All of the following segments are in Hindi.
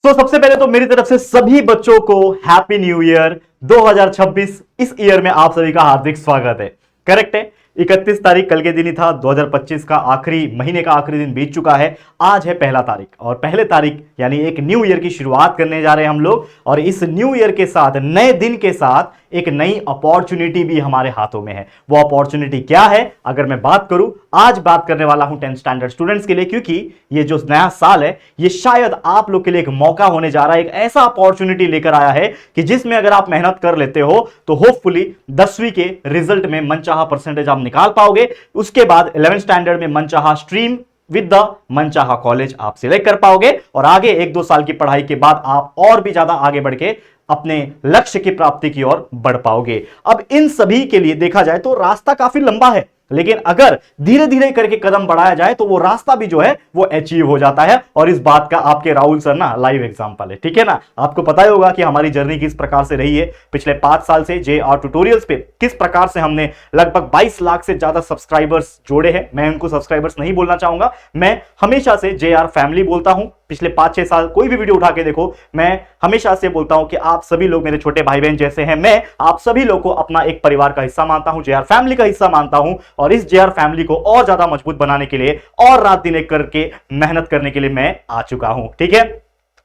तो सबसे पहले तो मेरी तरफ से सभी बच्चों को हैप्पी न्यू ईयर 2026। इस ईयर में आप सभी का हार्दिक स्वागत है। करेक्ट है, 31 तारीख कल के दिन ही था। 2025 का आखिरी महीने का आखिरी दिन बीत चुका है। आज है पहला तारीख और पहले तारीख यानी एक न्यू ईयर की शुरुआत करने जा रहे हैं हम लोग। और इस न्यू ईयर के साथ, नए दिन के साथ एक नई अपॉर्चुनिटी भी हमारे हाथों में है। वो अपॉर्चुनिटी क्या है अगर मैं बात करूं, आज बात करने वाला हूं 10th स्टैंडर्ड स्टूडेंट्स के लिए, क्योंकि ये जो नया साल है ये शायद आप लोग के लिए एक मौका होने जा रहा है। एक ऐसा अपॉर्चुनिटी लेकर आया है कि जिसमें अगर आप मेहनत कर लेते हो तो होपफुली 10वीं के रिजल्ट में मनचाहा परसेंटेज आप निकाल पाओगे। उसके बाद 11th स्टैंडर्ड में मनचाहा स्ट्रीम विद द मनचाहा कॉलेज आप सिलेक्ट कर पाओगे और आगे 1-2 साल की पढ़ाई के बाद आप और भी ज्यादा आगे बढ़ के अपने लक्ष्य की प्राप्ति की ओर बढ़ पाओगे। अब इन सभी के लिए देखा जाए तो रास्ता काफी लंबा है, लेकिन अगर धीरे धीरे करके कदम बढ़ाया जाए तो वो रास्ता भी जो है वो अचीव हो जाता है। और इस बात का आपके राहुल सर ना लाइव एग्जांपल है, ठीक है ना। आपको पता ही होगा कि हमारी जर्नी किस प्रकार से रही है पिछले 5 साल से। JR ट्यूटोरियल्स पे किस प्रकार से हमने लगभग 22 लाख से ज्यादा सब्सक्राइबर्स जोड़े हैं। मैं उनको सब्सक्राइबर्स नहीं बोलना चाहूंगा, मैं हमेशा से JR फैमिली बोलता हूं। पिछले 5-6 साल कोई भी वीडियो उठा के देखो, मैं हमेशा से बोलता हूं कि आप सभी लोग मेरे छोटे भाई बहन जैसे हैं। मैं आप सभी लोग को अपना एक परिवार का हिस्सा मानता हूं, JR फैमिली का हिस्सा मानता हूं। और इस JR फैमिली को और ज्यादा मजबूत बनाने के लिए और रात दिन एक करके मेहनत करने के लिए मैं आ चुका हूं, ठीक है।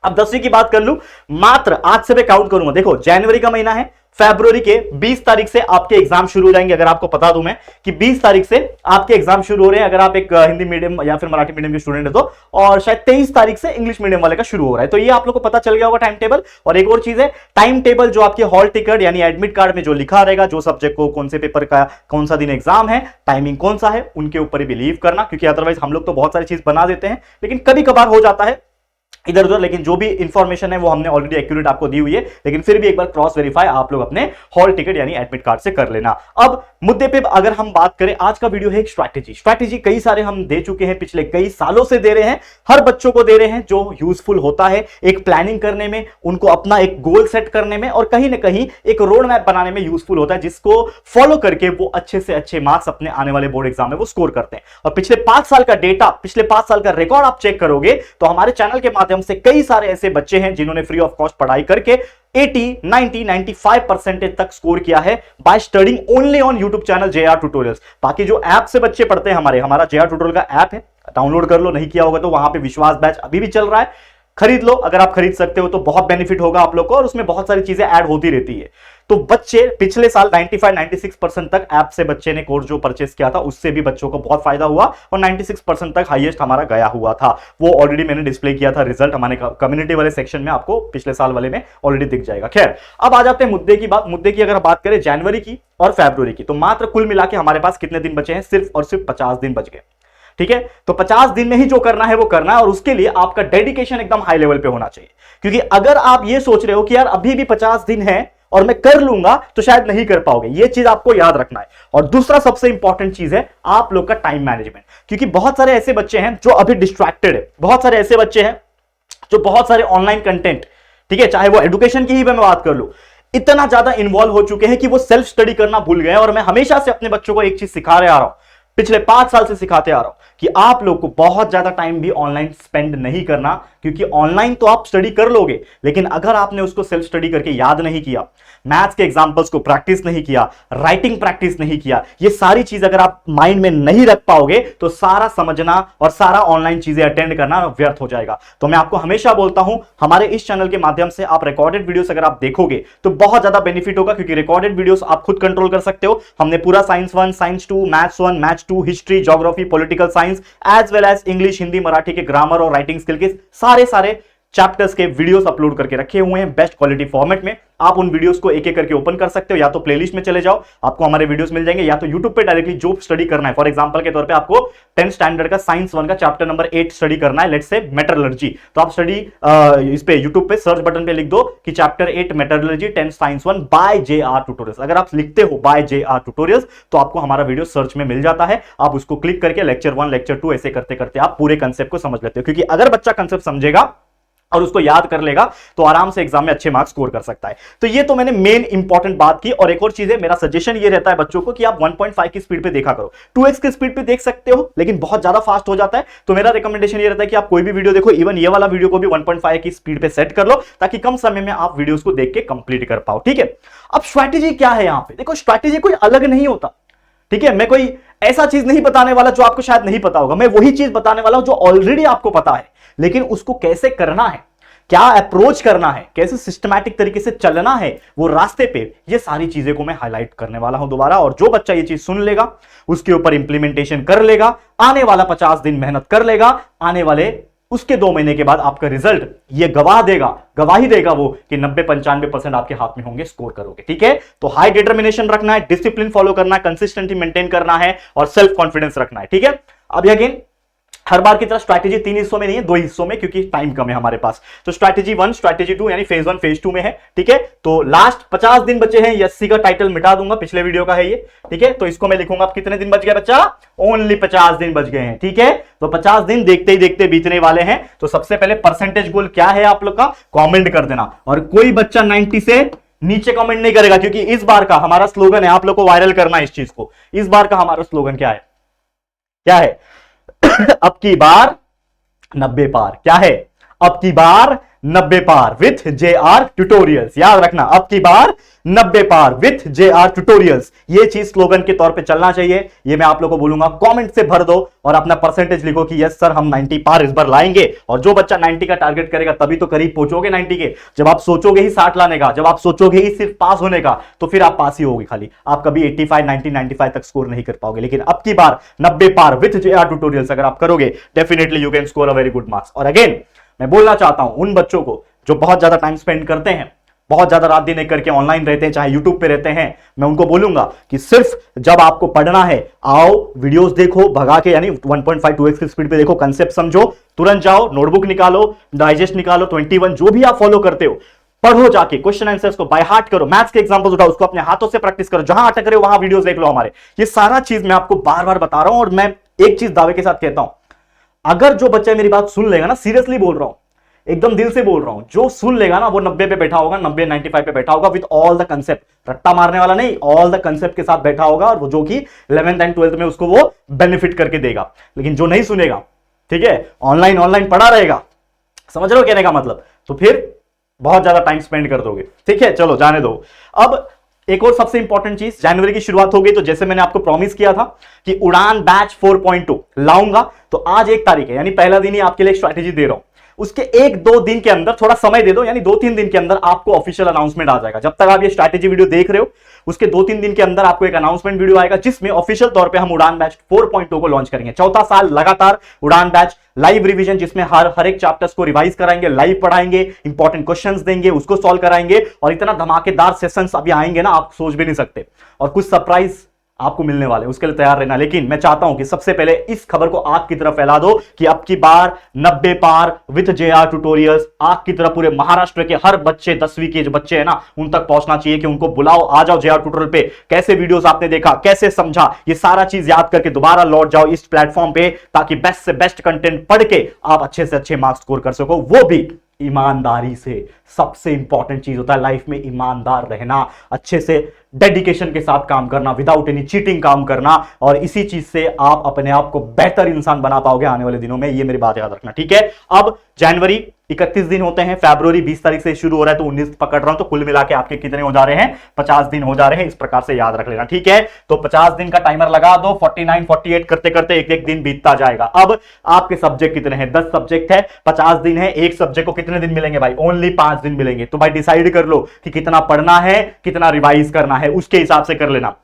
अब 10वीं की बात कर लूं, मात्र आज से मैं काउंट करूंगा। देखो, जनवरी का महीना है, फरवरी के 20 तारीख से आपके एग्जाम शुरू हो जाएंगे। अगर आपको बता दूं मैं कि 20 तारीख से आपके एग्जाम शुरू हो रहे हैं, अगर आप एक हिंदी मीडियम या फिर मराठी मीडियम के स्टूडेंट है तो, और शायद 23 तारीख से इंग्लिश मीडियम वाले का शुरू हो रहा है। तो ये आप लोग को पता चल गया होगा टाइम टेबल। और एक और चीज है, टाइम टेबल जो आपके हॉल टिकट यानी एडमिट कार्ड में जो लिखा रहेगा, जो सब्जेक्ट को कौन से पेपर का कौन सा दिन एग्जाम है, टाइमिंग कौन सा है, उनके ऊपर ही बिलीव करना, क्योंकि अदरवाइज हम लोग तो बहुत सारी चीज बना देते हैं, लेकिन कभी कभार हो जाता है इधर उधर। लेकिन जो भी इंफॉर्मेशन है वो हमने ऑलरेडी एक्यूरेट आपको दी हुई है, लेकिन फिर भी एक बार क्रॉस वेरीफाई आप लोग अपने हॉल टिकट यानी एडमिट कार्ड से कर लेना। अब मुद्दे पे अगर हम बात करें, आज का वीडियो है एक स्ट्रैटेजी कई सारे हम दे चुके हैं, पिछले कई सालों से दे रहे हैं, हर बच्चों को दे रहे हैं, जो यूजफुल होता है एक प्लानिंग करने में, उनको अपना एक गोल सेट करने में और कहीं ना कहीं एक रोड मैप बनाने में यूजफुल होता है, जिसको फॉलो करके वो अच्छे से अच्छे मार्क्स अपने आने वाले बोर्ड एग्जाम में वो स्कोर करते हैं। और पिछले 5 साल का डेटा, पिछले 5 साल का रिकॉर्ड आप चेक करोगे तो हमारे चैनल के माध्यम से कई सारे ऐसे बच्चे हैं जिन्होंने फ्री ऑफ कॉस्ट पढ़ाई करके 80, 90, 95% तक स्कोर किया है by studying only on YouTube channel JR tutorials. बाकी जो ऐप से बच्चे पढ़ते हैं, हमारा JR ट्यूटोरियल का ऐप है, डाउनलोड कर लो। नहीं किया होगा तो वहां पे विश्वास बैच अभी भी चल रहा है, खरीद लो। अगर आप खरीद सकते हो तो बहुत बेनिफिट होगा आप लोग को, और उसमें बहुत सारी चीजें ऐड होती रहती है। तो बच्चे पिछले साल 95-96% तक ऐप से बच्चे ने कोर्स जो परचेस किया था उससे भी बच्चों को बहुत फायदा हुआ, और 96% तक हाईएस्ट हमारा गया हुआ था। वो ऑलरेडी मैंने डिस्प्ले किया था रिजल्ट हमारे कम्युनिटी वाले सेक्शन में, आपको पिछले साल वाले में ऑलरेडी दिख जाएगा। खैर, अब आ जाते हैं मुद्दे की बात। मुद्दे की अगर बात करें जनवरी की और फरवरी की, तो मात्र कुल मिला के हमारे पास कितने दिन बचे हैं? सिर्फ और सिर्फ 50 दिन बच गए, ठीक है। तो 50 दिन में ही जो करना है वो करना है, और उसके लिए आपका डेडिकेशन एकदम हाई लेवल पे होना चाहिए। क्योंकि अगर आप ये सोच रहे हो कि यार अभी भी 50 दिन है और मैं कर लूंगा, तो शायद नहीं कर पाओगे। ये चीज आपको याद रखना है। और दूसरा सबसे इंपॉर्टेंट चीज है आप लोग का टाइम मैनेजमेंट, क्योंकि बहुत सारे ऐसे बच्चे हैं जो अभी डिस्ट्रैक्टेड है, बहुत सारे ऐसे बच्चे हैं जो बहुत सारे ऑनलाइन कंटेंट, ठीक है, चाहे वो एजुकेशन की ही मैं बात कर लूं, इतना ज्यादा इन्वॉल्व हो चुके हैं कि वो सेल्फ स्टडी करना भूल गए। और मैं हमेशा से अपने बच्चों को एक चीज सिखा रहा हूं, पिछले 5 साल से सिखाते आ रहा हूं, कि आप लोग को बहुत ज्यादा टाइम भी ऑनलाइन स्पेंड नहीं करना। क्योंकि ऑनलाइन तो आप स्टडी कर लोगे, लेकिन अगर आपने उसको सेल्फ स्टडी करके याद नहीं किया, मैथ्स के एग्जांपल्स को प्रैक्टिस नहीं किया, राइटिंग प्रैक्टिस नहीं किया, ये सारी चीज अगर आप माइंड में नहीं रख पाओगे तो सारा समझना और सारा ऑनलाइन चीजें अटेंड करना व्यर्थ हो जाएगा। तो मैं आपको हमेशा बोलता हूं, हमारे इस चैनल के माध्यम से आप रिकॉर्डेड वीडियोस अगर आप देखोगे तो बहुत ज्यादा बेनिफिट होगा, क्योंकि रिकॉर्डेड वीडियोस आप खुद कंट्रोल कर सकते हो। हमने पूरा science 1, science 2, maths 1, maths 2, history, geography, political science as well as English, Hindi, Marathi के ग्रामर और राइटिंग स्किल के सारे चैप्टर्स के वीडियोस अपलोड करके रखे हुए हैं बेस्ट क्वालिटी फॉर्मेट में। आप उन वीडियोस को एक एक करके ओपन कर सकते हो, या तो प्लेलिस्ट में चले जाओ, आपको हमारे वीडियोस मिल जाएंगे, या तो यूट्यूब पे डायरेक्टली जो स्टडी करना है। फॉर एग्जांपल के तौर पे आपको 10th स्टैंडर्ड का साइंस 1 का चैप्टर नंबर 8 स्टडी करना है, लेट्स से मेटलर्जी, तो आप स्टडी इस पे यूट्यूब पे सर्च बटन पे लिख दो कि chapter 8 metallurgy 10th science 1 by JR tutorials. अगर आप लिखते हो बाय JR ट्यूटोरियल्स तो आपको हमारा वीडियो सर्च में मिल जाता है। आप उसको क्लिक करके लेक्चर 1, लेक्चर 2 ऐसे करते करते आप पूरे कंसेप्ट को समझ लेते हो। क्योंकि अगर बच्चा कंसेप्ट समझेगा और उसको याद कर लेगा तो आराम से एग्जाम में अच्छे मार्क्स स्कोर कर सकता है। तो ये तो मैंने मेन इंपॉर्टेंट बात की। और एक और चीज है, मेरा सजेशन ये रहता है बच्चों को कि आप 1.5 की स्पीड पे देखा करो। 2x की स्पीड पे देख सकते हो लेकिन बहुत ज्यादा फास्ट हो जाता है, तो मेरा रिकमेंडेशन ये रहता है कि आप कोई भी वीडियो देखो, इवन ये वाला वीडियो को भी 1.5 की स्पीड पे सेट कर लो ताकि कम समय में आप वीडियोस को देख के कंप्लीट कर पाओ। ठीक है, अब स्ट्रैटेजी क्या है यहां पे, देखो स्ट्रैटेजी कोई अलग नहीं होता। ठीक है, मैं कोई ऐसा चीज नहीं बताने वाला जो आपको शायद नहीं पता होगा, मैं वही चीज बताने वाला हूं जो ऑलरेडी आपको पता है, लेकिन उसको कैसे करना है, क्या अप्रोच करना है, कैसे सिस्टमैटिक तरीके से चलना है वो रास्ते पे, ये सारी चीजें को मैं हाईलाइट करने वाला हूं दोबारा। और जो बच्चा ये चीज सुन लेगा, उसके ऊपर इंप्लीमेंटेशन कर लेगा, आने वाला 50 दिन मेहनत कर लेगा, आने वाले उसके 2 महीने के बाद आपका रिजल्ट ये गवाही देगा वो कि 90-95% आपके हाथ में होंगे, स्कोर करोगे। ठीक है, तो हाई डिटर्मिनेशन रखना है, डिसिप्लिन फॉलो करना है, कंसिस्टेंसी मेंटेन करना है और सेल्फ कॉन्फिडेंस रखना है। ठीक है, अब अगेन हर बार की तरह स्ट्रैटेजी 3 हिस्सों में नहीं है, 2 हिस्सों में, क्योंकि टाइम कम है हमारे पास। तो स्ट्रैटेजी 1, स्ट्रैटेजी 2 यानी फेज 1 फेज 2 में है। ठीक है, तो लास्ट 50 दिन बचे हैं, एससी का टाइटल मिटा दूंगा, पिछले वीडियो का है ये। ठीक है, तो इसको मैं लिखूंगा अब कितने दिन बच गए बच्चा, ओनली 50 दिन बच गए हैं। ठीक है, तो 50 दिन देखते ही देखते बीतने वाले हैं। तो सबसे पहले परसेंटेज गोल क्या है आप लोग का, कॉमेंट कर देना। और कोई बच्चा 90 से नीचे कमेंट नहीं करेगा, क्योंकि इस बार का हमारा स्लोगन है, आप लोग को वायरल करना है इस चीज को। इस बार का हमारा स्लोगन क्या है, क्या है अब की बार 90 पार। क्या है, अब की बार 90 पार विथ JR ट्यूटोरियल्स। याद रखना, अब की बार 90 पार विथ JR ट्यूटोरियल्स, ये चीज स्लोगन के तौर पे चलना चाहिए। ये मैं आप लोगों को बोलूंगा, कमेंट से भर दो और अपना परसेंटेज लिखो कि यस सर हम 90 पार इस बार लाएंगे। और जो बच्चा 90 का टारगेट करेगा तभी तो करीब पहुंचोगे 90 के। जब आप सोचोगे ही 60 लाने का, जब आप सोचोगे ही सिर्फ पास होने का, तो फिर आप पास ही होगे खाली, आप कभी 85, 90, 95 तक स्कोर नहीं कर पाओगे। लेकिन अब की बार 90 पार विथ JR ट्यूटोरियल्स अगर आप करोगे, definitely you can score a very good marks. और अगेन मैं बोलना चाहता हूं उन बच्चों को जो बहुत ज्यादा टाइम स्पेंड करते हैं, बहुत ज्यादा रात दिन एक करके ऑनलाइन रहते हैं, चाहे यूट्यूब पे रहते हैं, मैं उनको बोलूंगा कि सिर्फ जब आपको पढ़ना है, आओ वीडियोस देखो भगा के, यानी 1.5 2x की स्पीड पे देखो, कंसेप्ट समझो, तुरंत जाओ नोटबुक निकालो, डाइजेस्ट निकालो, 21 जो भी आप फॉलो करते हो पढ़ो, जाके क्वेश्चन आंसर्स को बाय हार्ट करो, मैथ्स के एग्जांपल्स उठाओ, उसको अपने हाथों से प्रैक्टिस करो, जहां अटक रहे हो वहां वीडियोस देख लो हमारे। ये सारा चीज मैं आपको बार बार बता रहा हूं। और मैं एक चीज दावे के साथ कहता हूं, अगर जो बच्चा मेरी बात सुन लेगा ना, सीरियसली बोल रहा हूं, एकदम दिल से बोल रहा हूं, जो सुन लेगा ना वो 90 पे बैठा होगा, 90 95 पे बैठा होगा विद ऑल द कंसेप्ट, रट्टा मारने वाला नहीं, ऑल द कंसेप्ट के साथ बैठा होगा, और वो जो कि 11th एंड 12th में उसको वो बेनिफिट करके देगा। लेकिन जो नहीं सुनेगा, ठीक है, ऑनलाइन पढ़ा रहेगा, समझ रहे हो कहने का मतलब, तो फिर बहुत ज्यादा टाइम स्पेंड कर दोगे। ठीक है, चलो जाने दो। अब एक और सबसे इंपॉर्टेंट चीज, जनवरी की शुरुआत हो गई, तो जैसे मैंने आपको प्रॉमिस किया था कि उड़ान बैच 4.2 लाऊंगा, तो आज 1 तारीख है, यानी पहला दिन ही आपके लिए एक स्ट्रैटेजी दे रहा हूं। उसके 1-2 दिन के अंदर, थोड़ा समय दे दो, यानी 2-3 दिन के अंदर आपको ऑफिशियल अनाउंसमेंट आ जाएगा। जब तक आप ये स्ट्रैटेजी वीडियो देख रहे हो, उसके 2-3 दिन के अंदर आपको एक अनाउंसमेंट वीडियो आएगा, जिसमें ऑफिशियल तौर पे हम उड़ान बैच 4.2 को लॉन्च करेंगे। चौथा साल लगातार उड़ान बैच लाइव रिवीजन, जिसमें हर एक चैप्टर्स को रिवाइज कराएंगे, लाइव पढ़ाएंगे, इंपॉर्टेंट क्वेश्चंस देंगे, उसको सॉल्व कराएंगे, और इतना धमाकेदार सेशंस अभी आएंगे ना, आप सोच भी नहीं सकते। और कुछ सरप्राइज आपको मिलने वाले, उसके लिए तैयार रहना। लेकिन मैं चाहता हूं कि सबसे पहले इस खबर को आग की तरफ फैला दो कि अब की बार 90 पार विद JR ट्यूटोरियल्स, आग की तरफ पूरे महाराष्ट्र के हर बच्चे, 10वीं के जो बच्चे हैं ना, उन तक पहुंचना चाहिए कि उनको बुलाओ, आ जाओ JR ट्यूटोरियल पे, कैसे वीडियोस आपने देखा, कैसे समझा, ये सारा चीज याद करके दोबारा लौट जाओ इस प्लेटफॉर्म पे, ताकि बेस्ट से बेस्ट कंटेंट पढ़ के आप अच्छे से अच्छे मार्क्स स्कोर कर सको, वो भी ईमानदारी से। सबसे इंपॉर्टेंट चीज होता है लाइफ में ईमानदार रहना, अच्छे से डेडिकेशन के साथ काम करना, विदाउट एनी चीटिंग काम करना, और इसी चीज से आप अपने आप को बेहतर इंसान बना पाओगे आने वाले दिनों में। ये मेरी बात याद रखना, ठीक है। अब जनवरी 31 दिन होते हैं, फरवरी 20 तारीख से शुरू हो रहा है, तो 19 पकड़ रहा हूं, तो कुल मिला के आपके कितने हो जा रहे हैं, 50 दिन हो जा रहे हैं। इस प्रकार से याद रख लेना, ठीक है। तो 50 दिन का टाइमर लगा दो, 49 48 करते करते एक एक दिन बीतता जाएगा। अब आपके सब्जेक्ट कितने हैं, 10 सब्जेक्ट है, 50 दिन है, एक सब्जेक्ट को कितने दिन मिलेंगे भाई, ओनली 5 दिन मिलेंगे। तो भाई डिसाइड कर लो कि कितना पढ़ना है, कितना रिवाइज करना है, उसके हिसाब से कर लेना,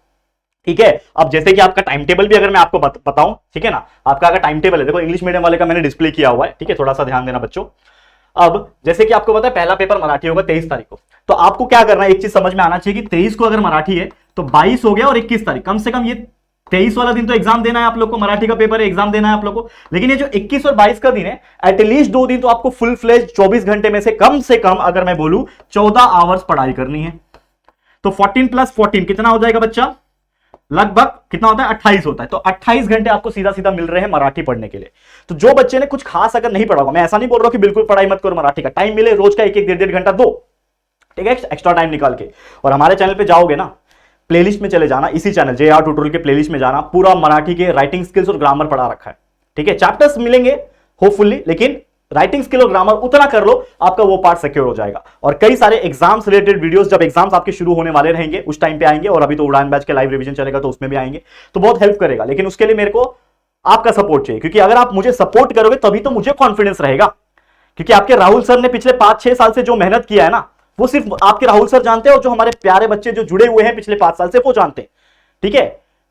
ठीक है। अब जैसे कि आपका टाइम टेबल भी अगर मैं आपको बताऊं, ठीक है ना, आपका अगर टाइम टेबल है, देखो इंग्लिश मीडियम वाले का मैंने डिस्प्ले किया हुआ है, ठीक है, थोड़ा सा ध्यान देना बच्चों। अब जैसे कि आपको पता है पहला पेपर मराठी होगा 23 तारीख को, तो आपको क्या करना है, एक चीज समझ में आना चाहिए कि 23 को अगर मराठी है तो 22 हो गया और 21 तारीख, कम से कम ये 23 वाला दिन तो एग्जाम देना है आप लोग को, मराठी का पेपर है, एग्जाम देना है आप लोग को। लेकिन ये जो 21 और 22 का दिन है, एटलीस्ट 2 दिन तो आपको फुल फ्लेज 24 घंटे में से कम अगर मैं बोलूं 14 आवर्स पढ़ाई करनी है। तो 14 + 14 कितना हो जाएगा बच्चा, लगभग कितना होता है, 28 होता है। तो 28 घंटे आपको सीधा सीधा मिल रहे हैं मराठी पढ़ने के लिए। तो जो बच्चे ने कुछ खास अगर नहीं पढ़ा होगा, मैं ऐसा नहीं बोल रहा हूं कि बिल्कुल पढ़ाई मत करो, मराठी का टाइम मिले रोज का एक एक 1.5 घंटा दो, ठीक है, एक्स्ट्रा टाइम निकाल के। और हमारे चैनल पे जाओगे ना, प्लेलिस्ट में चले जाना, इसी चैनल JR ट्यूटोरियल के प्लेलिस्ट में जाना, पूरा मराठी के राइटिंग स्किल्स और ग्रामर पढ़ा रखा है, ठीक है। चैप्टर्स मिलेंगे होपफुली, लेकिन राइटिंग स्किल और ग्रामर उतना कर लो, आपका वो पार्ट सिक्योर हो जाएगा। और कई सारे एग्जाम्स रिलेटेड वीडियोस जब एग्जाम्स आपके शुरू होने वाले रहेंगे उस टाइम पे आएंगे, और अभी तो उड़ान बैच के लाइव रिवीजन चलेगा तो उसमें भी आएंगे, तो बहुत हेल्प करेगा। लेकिन उसके लिए मेरे को आपका सपोर्ट चाहिए, क्योंकि अगर आप मुझे सपोर्ट करोगे तभी तो मुझे कॉन्फिडेंस रहेगा। क्योंकि आपके राहुल सर ने पिछले 5-6 साल से जो मेहनत किया है ना, वो सिर्फ आपके राहुल सर जानते हैं, और जो हमारे प्यारे बच्चे जो जुड़े हुए हैं पिछले 5 साल से वो जानते हैं, ठीक है।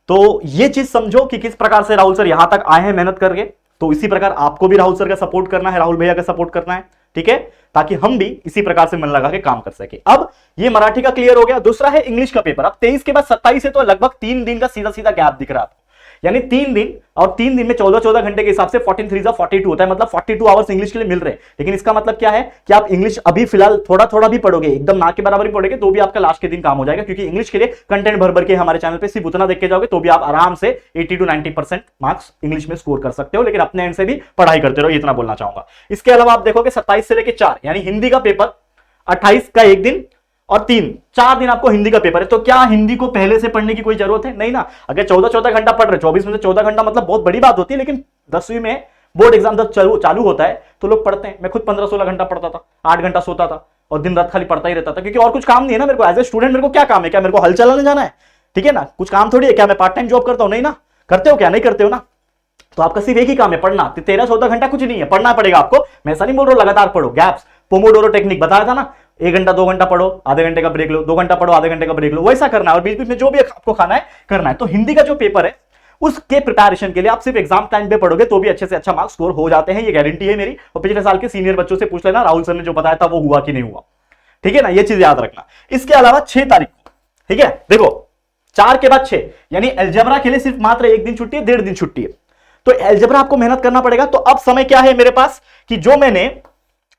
तो ये चीज समझो कि किस प्रकार से राहुल सर यहां तक आए हैं मेहनत करके, तो इसी प्रकार आपको भी राहुल सर का सपोर्ट करना है, राहुल भैया का सपोर्ट करना है, ठीक है, ताकि हम भी इसी प्रकार से मन लगा के काम कर सके। अब ये मराठी का क्लियर हो गया। दूसरा है इंग्लिश का पेपर। अब 23 के बाद 27 है, तो लगभग 3 दिन का सीधा सीधा गैप दिख रहा है आपको, यानी 3 दिन, और 3 दिन में 14-14 घंटे के हिसाब से 14 3 42 होता है, मतलब 42 आवर्स इंग्लिश के लिए मिल रहे हैं। लेकिन इसका मतलब क्या है कि आप इंग्लिश अभी फिलहाल थोड़ा थोड़ा भी पढ़ोगे, एकदम ना के बराबर ही पढ़ोगे, तो भी आपका लास्ट के दिन काम हो जाएगा। क्योंकि इंग्लिश के लिए कंटेंट भर भर के हमारे चैनल पे सिर्फ उतना देख के जाओगे तो भी आप आराम से 80 to 90% मार्क्स इंग्लिश में स्कोर कर सकते हो। लेकिन अपने एंड से भी पढ़ाई करते रहो, इतना बोलना चाहूंगा। इसके अलावा आप देखोगे 27 से लेकर 4, यानी हिंदी का पेपर 28 का एक दिन और 4 दिन आपको हिंदी का पेपर है। तो क्या हिंदी को पहले से पढ़ने की कोई जरूरत है? नहीं ना। अगर 14-14 घंटा पढ़ रहे, 24 में से 14 घंटा मतलब बहुत बड़ी बात होती है। लेकिन 10वीं में बोर्ड एग्जाम जब चालू होता है तो लोग पढ़ते हैं। मैं खुद 15-16 घंटा पढ़ता था, 8 घंटा सोता था और दिन रात खाली पढ़ता ही रहता था, क्योंकि और कुछ काम नहीं है ना मेरे को। एज ए स्टूडेंट मेरे को क्या काम है? क्या मेरे को हल चलाने जाना है? ठीक है ना, कुछ काम थोड़ी है। क्या मैं पार्ट टाइम जॉब करता हूं? नहीं ना। करते हो क्या? नहीं करते हो ना। तो आपका सिर्फ एक ही काम है, पढ़ना। 13-14 घंटा कुछ नहीं है, पढ़ना पड़ेगा आपको। मैं ऐसा नहीं बोल रहा हूं लगातार पढ़ो, गैप्स, पोमोडोरो टेक्निक बताया था ना, 1 घंटा 2 घंटा पढ़ो, आधे घंटे का ब्रेक लो, 2 घंटा पढ़ो, आधे घंटे का ब्रेक लो, वैसा करना है। और बीच बीच में जो भी आपको खाना है करना है। तो हिंदी का जो पेपर है उसके प्रिपरेशन के लिए आप सिर्फ एग्जाम टाइम पे पढ़ोगे तो भी अच्छे से अच्छा मार्क्स स्कोर हो जाते हैं, ये गारंटी है मेरी। और पिछले साल के सीनियर बच्चों से पूछ लेना, राहुल सर ने जो बताया था वो हुआ कि नहीं हुआ, ठीक है ना, ये चीज याद रखना। इसके अलावा 6 तारीख को, ठीक है, देखो 4 के बाद 6, यानी अलजेब्रा के लिए सिर्फ मात्र 1 दिन छुट्टी है, 1.5 दिन छुट्टी है। तो अलजेब्रा आपको मेहनत करना पड़ेगा। तो अब समय क्या है मेरे पास कि जो मैंने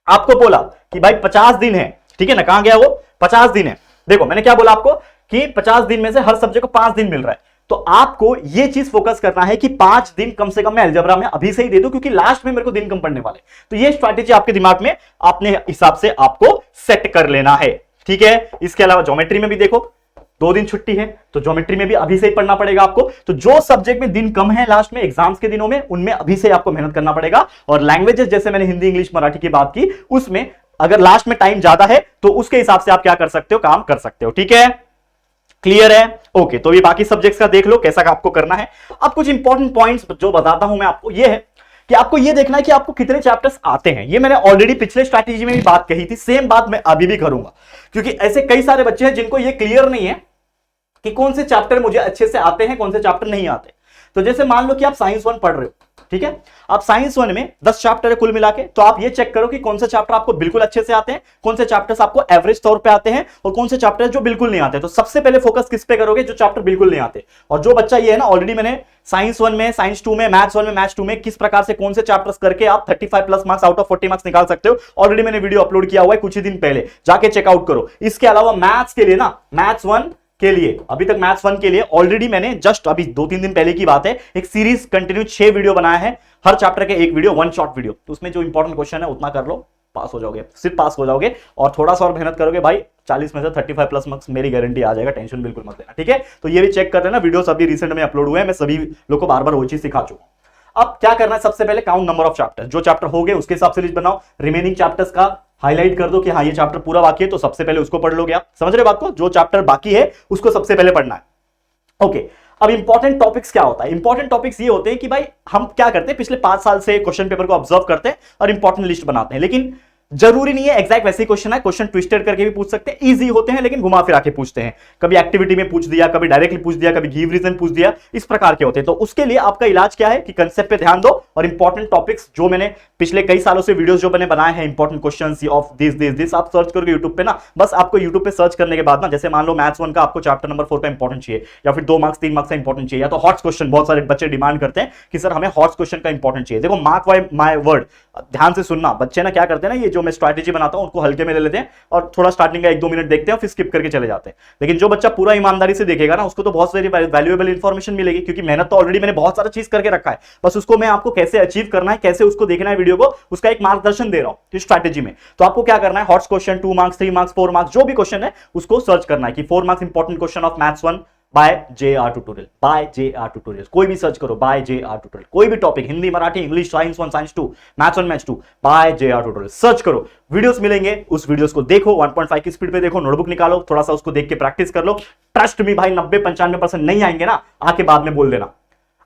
आपको बोला कि भाई 50 दिन है, ठीक है ना, कहां गया वो 50 दिन है। देखो मैंने क्या बोला आपको कि 50 दिन में से हर सब्जेक्ट को 5 दिन मिल रहा है। तो आपको ये चीज फोकस करना है कि 5 दिन कम से कम मैं अलजेब्रा में अभी से ही दे दूं, क्योंकि लास्ट में मेरे को दिन कम पड़ने वाले। तो ये स्ट्रैटेजी आपके दिमाग में अपने हिसाब से आपको सेट कर लेना है, ठीक है। इसके अलावा ज्योमेट्री में भी देखो 2 दिन छुट्टी है, तो ज्योमेट्री में भी अभी से ही पढ़ना पड़ेगा आपको। तो जो सब्जेक्ट में दिन कम है लास्ट में एग्जाम्स के दिनों में, उनमें अभी से आपको मेहनत करना पड़ेगा। और लैंग्वेजेस जैसे मैंने हिंदी इंग्लिश मराठी की बात की, उसमें अगर लास्ट में टाइम ज्यादा है तो उसके हिसाब से आप क्या कर सकते हो, काम कर सकते हो, ठीक है। क्लियर है? ओके। तो ये बाकी सब्जेक्ट्स का देख लो कैसा आपको करना है। अब कुछ इंपॉर्टेंट पॉइंट्स जो बताता हूं मैं आपको, ये है कि आपको ये देखना है कि आपको कितने चैप्टर्स आते हैं। ये मैंने ऑलरेडी पिछले स्ट्रैटेजी में भी बात कही थी, सेम बात मैं अभी भी करूंगा, क्योंकि ऐसे कई सारे बच्चे हैं जिनको ये क्लियर नहीं है कि कौन से चैप्टर मुझे अच्छे से आते हैं, कौन से चैप्टर नहीं आते। तो जैसे मान लो कि आप साइंस 1 पढ़ रहे हो, ठीक है, आप साइंस 1 में 10 चैप्टर है कुल मिला के, तो आप ये चेक करो कि कौन से चैप्टर आपको बिल्कुल अच्छे से आते हैं, कौन से चैप्टर्स आपको एवरेज तौर पे आते हैं, और कौन से चैप्टर जो बिल्कुल नहीं आते। तो सबसे पहले फोकस किस पे करोगे? जो चैप्टर बिल्कुल नहीं आते। और जो बच्चा ये है ना, ऑलरेडी मैंने साइंस 1 में, साइंस 2 में, मैथ्स 1 में, मैथ्स 2 में किस प्रकार से कौन से चैप्टर्स करके आप 35 plus marks out of 40 marks निकाल सकते हो, ऑलरेडी मैंने वीडियो अपलोड किया हुआ है कुछ ही दिन पहले, जाके चेकआउट करो। इसके अलावा मैथ्स के लिए ना, मैथ्स 1 के लिए, अभी तक मैथ्स 1 के लिए ऑलरेडी मैंने जस्ट अभी 2-3 दिन पहले की बात है, एक सीरीज कंटिन्यू 6 वीडियो बनाया है, हर चैप्टर के एक वीडियो, 1 शॉर्ट वीडियो। तो उसमें जो इंपॉर्टेंट क्वेश्चन है उतना कर लो, पास हो जाओगे, सिर्फ पास हो जाओगे। और थोड़ा सा और मेहनत करोगे भाई, 40 में से 35 प्लस मार्क्स मेरी गारंटी आ जाएगा, टेंशन बिल्कुल मत लेना, ठीक है। तो ये भी चेक कर लेना, वीडियोस अभी रिसेंट में अपलोड हुए हैं, मैं सभी लोग को बार बार वो चीज सिखा चुका हूं। अब क्या करना है? सबसे पहले काउंट नंबर ऑफ चैप्टर्स, जो चैप्टर हो गए उसके हिसाब से लिस्ट बनाओ, रिमेनिंग चैप्टर्स का हाईलाइट कर दो कि हाँ ये चैप्टर पूरा बाकी है, तो सबसे पहले उसको पढ़ लोगे आप। समझ रहे बात को? जो चैप्टर बाकी है उसको सबसे पहले पढ़ना है। ओके। अब इंपॉर्टेंट टॉपिक्स क्या होता है? इंपॉर्टेंट टॉपिक्स ये होते हैं कि भाई हम क्या करते हैं, पिछले 5 साल से क्वेश्चन पेपर को ऑब्जर्व करते हैं और इंपॉर्टेंट लिस्ट बनाते हैं। लेकिन जरूरी नहीं है एग्जैक्ट वैसे ही क्वेश्चन है, क्वेश्चन ट्विस्टेड करके भी पूछ सकते हैं, इजी होते हैं लेकिन घुमा फिरा के पूछते हैं। कभी एक्टिविटी में पूछ दिया, कभी डायरेक्टली पूछ दिया, कभी गिव रीजन पूछ दिया, इस प्रकार के होते हैं। तो उसके लिए आपका इलाज क्या है कि कंसेप्ट पे ध्यान दो और इंपॉर्टेंट टॉपिक्स जो मैंने पिछले कई सालों से वीडियोस जो मैंने बनाए हैं, इंपॉर्टेंट क्वेश्चंस ऑफ दिस आप सर्च करोगे यूट्यूब पे ना। बस आपको यूट्यूब पे सर्च करने के बाद ना, जैसे मान लो मैथ्स 1 का आपको चैप्टर नंबर 4 का इंपॉर्टेंट चाहिए, या फिर 2 मार्क्स 3 मार्क्स का इंपॉर्टेंट चाहिए, या तो हॉट्स क्वेश्चन, बहुत सारे बच्चे डिमांड करते हैं कि सर हमें हॉट्स क्वेश्चन का इंपॉर्टेंट चाहिए। देखो मार्क बाय माय वर्ड, ध्यान से सुनना, बच्चे ना क्या करते हैं ना, ये जो मैं स्ट्रैटेजी बनाता हूं उनको हल्के में ले लेते हैं और थोड़ा स्टार्टिंग का 1-2 मिनट देखते हैं फिर स्किप करके चले जाते हैं। लेकिन जो बच्चा पूरा ईमानदारी से देखेगा ना, उसको तो बहुत सारी वैल्यूएबल इंफॉर्मेशन मिलेगी, क्योंकि मेहनत तो ऑलरेडी मैंने बहुत सारा चीज करके रखा है, बस उसको मैं आपको कैसे अचीव करना है, कैसे उसको देखना है वीडियो को, उसका एक मार्गदर्शन दे रहा हूं स्ट्रैटेजी में। तो आपको क्या करना है, hots question 2 marks 3 marks 4 marks जो भी क्वेश्चन है उसको सर्च करना है कि 4 marks important question of maths 1 by JR tutorial, by JR tutorial, कोई भी सर्च करो बाय JR ट्यूटोरियल, कोई भी topic, Hindi Marathi English science 1 science 2 maths 1 maths 2 by JR tutorial search करो, वीडियोस मिलेंगे, उस वीडियोस को देखो, 1.5 की स्पीड पे देखो, नोटबुक निकालो, थोड़ा सा उसको देख के प्रैक्टिस कर लो। ट्रस्ट मी भाई, 90-95% नहीं आएंगे ना, आके बाद में बोल देना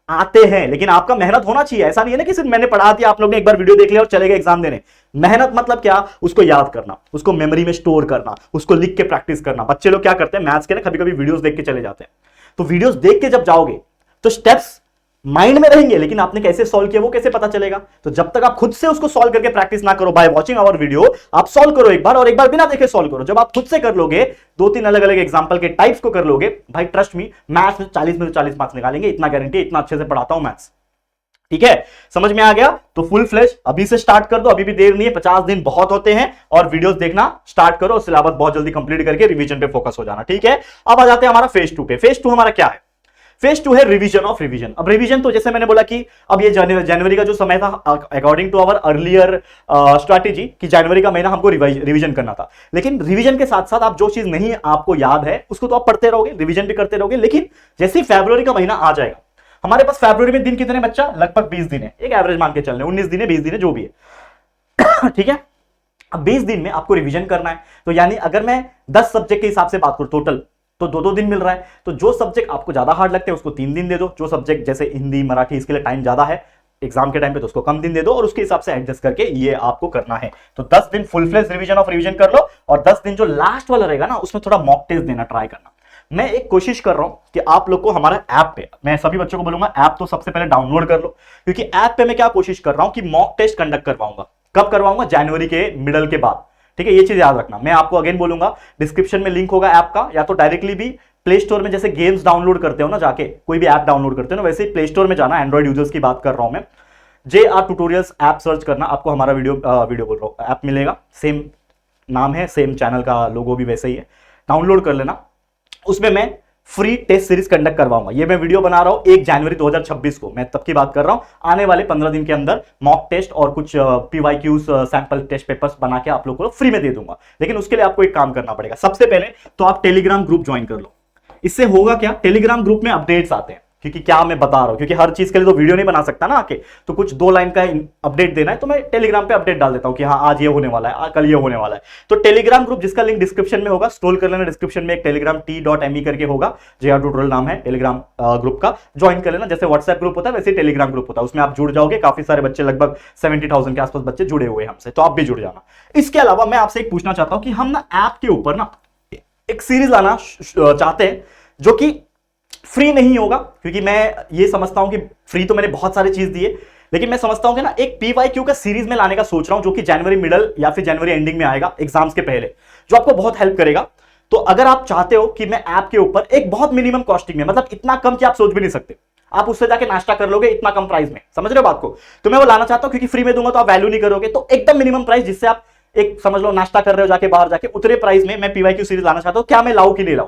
आते हैं, लेकिन आपका मेहनत होना चाहिए। ऐसा नहीं है ना कि सिर्फ मैंने पढ़ा दिया, आप लोग ने एक बार वीडियो देख लिया और चले गए एग्जाम देने। मेहनत मतलब क्या, उसको याद करना, उसको मेमोरी में स्टोर करना, उसको लिख के प्रैक्टिस करना। बच्चे लोग क्या करते हैं मैथ्स के ना, कभी कभी वीडियोस देख के चले जाते हैं, तो वीडियोस देख के जब जाओगे तो स्टेप्स माइंड में रहेंगे, लेकिन आपने कैसे सॉल्व किया वो कैसे पता चलेगा। तो जब तक आप खुद से उसको सॉल्व करके प्रैक्टिस ना करो, बाय वॉचिंग आवर वीडियो आप सॉल्व करो एक बार, और एक बार बिना देखे सॉल्व करो। जब आप खुद से कर लोगे, 2-3 अलग अलग एग्जांपल के टाइप्स को कर लोगे, भाई ट्रस्ट मी, मैथ्स में 40 में तो 40 मार्क्स निकालेंगे, इतना गारंटी, इतना अच्छे से पढ़ाता हूं मैथ्स। ठीक है, समझ में आ गया? तो फुल फ्लैश अभी से स्टार्ट कर दो, अभी भी देर नहीं है, 50 दिन बहुत होते हैं, और वीडियोस देखना स्टार्ट करो, सिलेबस बहुत जल्दी कंप्लीट करके रिवीजन पे फोकस हो जाना। ठीक है, अब आ जाते हैं हमारा फेज 2 पे। फेज 2 हमारा क्या है? फेज 2 है रिवीजन ऑफ रिवीजन। अब रिवीजन तो जैसे मैंने बोला कि अब ये जनवरी का जो समय था, according to our earlier strategy, कि जनवरी का महीना हमको रिवीजन करना था। लेकिन रिवीजन के साथ साथ आप जो चीज नहीं आपको याद है उसको तो आप पढ़ते रहोगे, रिवीजन भी करते रहोगे। लेकिन जैसे ही फरवरी का महीना आ जाएगा, हमारे पास फरवरी में दिन कितने बच्चा, लगभग 20 दिन है, एक एवरेज मान के चलने, 19 दिन है 20 दिन है जो भी है ठीक है, अब 20 दिन में आपको रिवीजन करना है। तो यानी अगर मैं 10 सब्जेक्ट के हिसाब से बात करूं टोटल, तो 2-2 दिन मिल रहा है। तो जो सब्जेक्ट आपको ज्यादा हार्ड लगते हैं उसको 3 दिन दे दो, जो सब्जेक्ट जैसे हिंदी मराठी इसके लिए टाइम ज्यादा है एग्जाम के टाइम पे, तो उसको कम दिन दे दो, और उसके हिसाब से एडजस्ट करके ये आपको करना है। तो 10 दिन full fledged revision of revision कर लो, और 10 दिन जो लास्ट वाला रहेगा ना, उसमें थोड़ा मॉक टेस्ट देना ट्राई करना। मैं एक कोशिश कर रहा हूं कि आप लोग को हमारा ऐप पे, मैं सभी बच्चों को बोलूंगा ऐप तो सबसे पहले डाउनलोड कर लो, क्योंकि ऐप पे मैं क्या कोशिश कर रहा हूं कि मॉक टेस्ट कंडक्ट करवाऊंगा। कब करवाऊंगा? जनवरी के मिडल के बाद। ठीक है, ये चीज याद रखना। मैं आपको अगेन बोलूंगा, डिस्क्रिप्शन में लिंक होगा ऐप का, या तो डायरेक्टली भी प्ले स्टोर में जैसे गेम्स डाउनलोड करते हो ना, जाके कोई भी ऐप डाउनलोड करते हो ना, वैसे ही प्ले स्टोर में जाना, एंड्रॉइड यूजर्स की बात कर रहा हूं मैं, JR ट्यूटोरियल्स ऐप सर्च करना, आपको हमारा वीडियो बोल रहा हूं ऐप मिलेगा, सेम नाम है, सेम चैनल का लोगो भी वैसे ही है, डाउनलोड कर लेना। उसमें मैं फ्री टेस्ट सीरीज कंडक्ट करवाऊंगा। ये मैं वीडियो बना रहा हूं 1 जनवरी 2026 को, मैं तब की बात कर रहा हूं। आने वाले 15 दिन के अंदर मॉक टेस्ट और कुछ PYQs सैंपल टेस्ट पेपर्स बना के आप लोगों को फ्री में दे दूंगा। लेकिन उसके लिए आपको एक काम करना पड़ेगा। सबसे पहले तो आप टेलीग्राम ग्रुप ज्वाइन कर लो। इससे होगा क्या, टेलीग्राम ग्रुप में अपडेट्स आते हैं, क्योंकि क्या मैं बता रहा हूं, क्योंकि हर चीज के लिए तो वीडियो नहीं बना सकता ना आके, तो कुछ 2 लाइन का अपडेट देना है, तो मैं टेलीग्राम पे अपडेट डाल देता हूं कि हाँ आज ये होने वाला है, कल ये होने वाला है। तो टेलीग्राम ग्रुप जिसका लिंक डिस्क्रिप्शन में होगा, स्क्रॉल कर लेना, डिस्क्रिप्शन में एक टेलीग्राम t.me करके होगा, JR ट्यूटोरियल नाम है टेलीग्राम ग्रुप का, ज्वाइन कर लेना। जैसे व्हाट्सएप ग्रुप होता है वैसे टेलीग्राम ग्रुप होता है, उसमें आप जुड़ जाओगे। काफी सारे बच्चे, लगभग 70,000 के आसपास बच्चे जुड़े हुए हैं हमसे, तो आप भी जुड़ जाना। इसके अलावा मैं आपसे एक पूछना चाहता हूं कि हम ना ऐप के ऊपर ना एक सीरीज लाना चाहते हैं, जो कि फ्री नहीं होगा, क्योंकि मैं ये समझता हूं कि फ्री तो मैंने बहुत सारी चीज दी है, लेकिन मैं समझता हूं कि ना एक PYQ का सीरीज में लाने का सोच रहा हूं, जो कि जनवरी मिडल या फिर जनवरी एंडिंग में आएगा एग्जाम्स के पहले, जो आपको बहुत हेल्प करेगा। तो अगर आप चाहते हो कि मैं ऐप के ऊपर एक बहुत मिनिमम कॉस्टिंग में, मतलब इतना कम कि आप सोच भी नहीं सकते, आप उससे जाके नाश्ता कर लोगे इतना कम प्राइस में, समझ रहे हो बात को, तो मैं वो लाना चाहता हूं, क्योंकि फ्री में दूंगा तो आप वैल्यू नहीं करोगे, तो एकदम मिनिमम प्राइस, जिससे आप एक समझ लो नाश्ता कर रहे हो जाके बाहर जाके, उतरे प्राइस में मैं PYQ सीरीज लाना चाहता हूं। क्या मैं लाऊं कि नहीं लाऊं?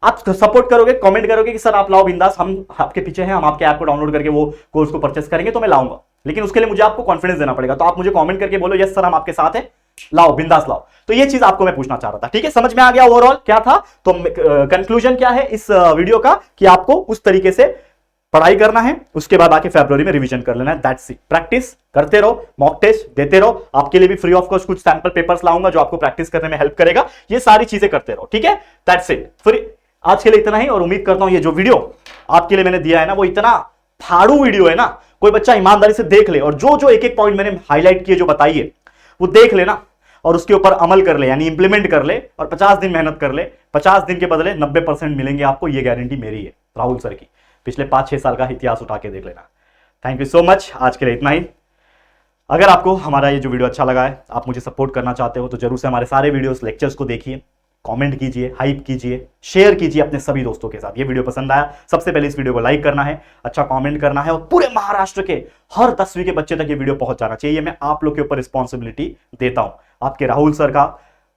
आप सपोर्ट करोगे, कमेंट करोगे कि सर आप लाओ बिंदास, हम आपके पीछे हैं, हम आपके ऐप को डाउनलोड करके वो कोर्स को परचेस करेंगे, तो मैं लाऊंगा। लेकिन उसके लिए मुझे आपको कॉन्फिडेंस देना पड़ेगा, तो आप मुझे कमेंट करके बोलो यस सर हम आपके साथ हैं, लाओ बिंदास लाओ। तो ये चीज आपको मैं पूछना चाह रहा था। ठीक है, समझ में आ गया ओवरऑल क्या था? तो कंक्लूजन क्या है इस वीडियो का, कि आपको उस तरीके से पढ़ाई करना है, उसके बाद आके फरवरी में रिवीजन कर लेना है, दैट्स इट। प्रैक्टिस करते रहो, मॉक टेस्ट देते रहो, आपके लिए भी फ्री ऑफ कॉस्ट कुछ सैंपल पेपर्स लाऊंगा जो आपको प्रैक्टिस करने में हेल्प करेगा। ये सारी चीजें करते रहो, ठीक है, दैट्स इट। फिर आज के लिए इतना ही, और उम्मीद करता हूं ये जो वीडियो आपके लिए मैंने दिया है ना, वो इतना फाड़ू वीडियो है ना, कोई बच्चा ईमानदारी से देख ले, और जो जो एक एक पॉइंट मैंने हाईलाइट किए जो बताइए वो देख लेना, और उसके ऊपर अमल कर ले, यानी इंप्लीमेंट कर ले, और 50 दिन मेहनत कर ले। 50 दिन के बदले 90% मिलेंगे आपको, ये गारंटी मेरी है, राहुल सर की, पिछले 5-6 साल का इतिहास उठा के देख लेना। थैंक यू सो मच, आज के लिए इतना ही। अगर आपको हमारा ये जो वीडियो अच्छा लगा है, आप मुझे सपोर्ट करना चाहते हो, तो जरूर से हमारे सारे वीडियोस लेक्चर्स को देखिए, कमेंट कीजिए, हाइप कीजिए, शेयर कीजिए अपने सभी दोस्तों के साथ। ये वीडियो पसंद आया, सबसे पहले इस वीडियो को लाइक करना है, अच्छा कमेंट करना है, और पूरे महाराष्ट्र के हर 10वीं के बच्चे तक ये वीडियो पहुंच जाना चाहिए। मैं आप लोग के ऊपर रिस्पॉन्सिबिलिटी देता हूं। आपके राहुल सर का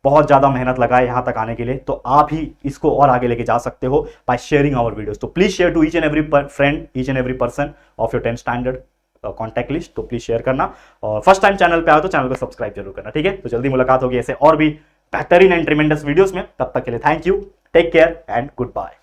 बहुत ज्यादा मेहनत लगा है यहां तक आने के लिए, तो आप ही इसको और आगे लेके जा सकते हो बाय शेयरिंग आवर वीडियोस। तो please share to each and every friend, each and every person of your 10th standard contact list. तो प्लीज शेयर करना, और फर्स्ट टाइम चैनल पे आए तो चैनल को सब्सक्राइब जरूर करना, ठीक है। तो जल्दी मुलाकात होगी ऐसे और भी बेहतरीन एंड ट्रिमेंडस वीडियोस में। तब तक के लिए thank you, take care and good bye.